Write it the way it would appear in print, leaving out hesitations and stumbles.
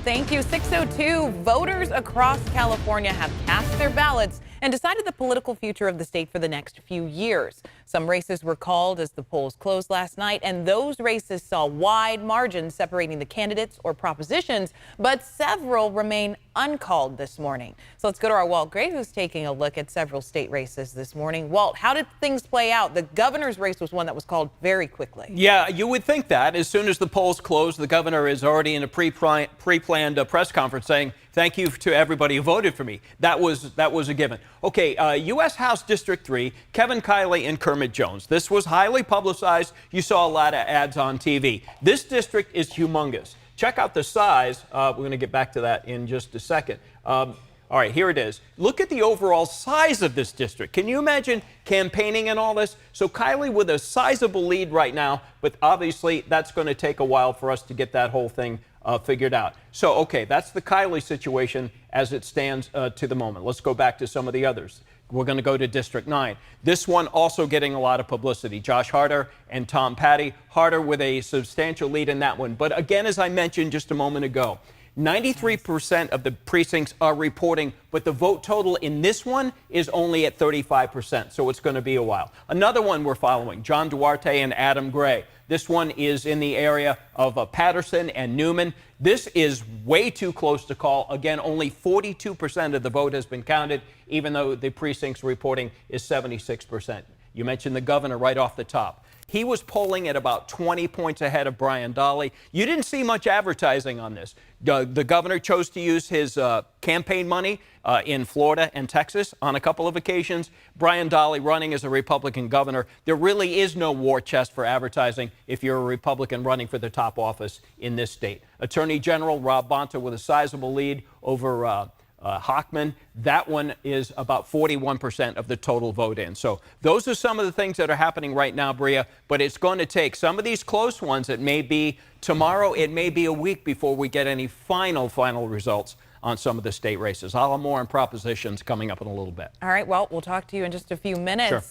Thank you. 6:02. Voters across California have cast their ballots and decided the political future of the state for the next few years. Some races were called as the polls closed last night, and those races saw wide margins separating the candidates or propositions, but several remain uncalled this morning. So let's go to our Walt Gray, who's taking a look at several state races this morning. Walt, how did things play out? The governor's race was one that was called very quickly. Yeah, you would think that. As soon as the polls close, the governor is already in a pre-planned press conference saying, thank you to everybody who voted for me. That was a given. Okay, U.S. House District 3, Kevin Kiley and Kermit Jones. This was highly publicized. You saw a lot of ads on TV. This district is humongous. Check out the size. We're going to get back to that in just a second. All right, here it is. Look at the overall size of this district. Can you imagine campaigning and all this? So Kiley with a sizable lead right now, but obviously that's going to take a while for us to get that whole thing figured out. So, okay, that's the Kiley situation as it stands to the moment. Let's go back to some of the others. We're going to go to District 9. This one also getting a lot of publicity. Josh Harder and Tom Patty. Harder with a substantial lead in that one. But again, as I mentioned just a moment ago, 93% of the precincts are reporting, but the vote total in this one is only at 35%, so it's going to be a while. Another one we're following, John Duarte and Adam Gray. This one is in the area of Patterson and Newman. This is way too close to call. Again, only 42% of the vote has been counted, even though the precincts reporting is 76%. You mentioned the governor right off the top. He was polling at about 20 points ahead of Brian Dahle. You didn't see much advertising on this. The governor chose to use his campaign money in Florida and Texas on a couple of occasions. Brian Dahle running as a Republican governor. There really is no war chest for advertising if you're a Republican running for the top office in this state. Attorney General Rob Bonta with a sizable lead over Hochman. That one is about 41% of the total vote in. So those are some of the things that are happening right now, Bria, but it's going to take some of these close ones. It may be tomorrow, it may be a week before we get any final results on some of the state races. I'll have more on propositions coming up in a little bit. All right, well, we'll talk to you in just a few minutes. Sure.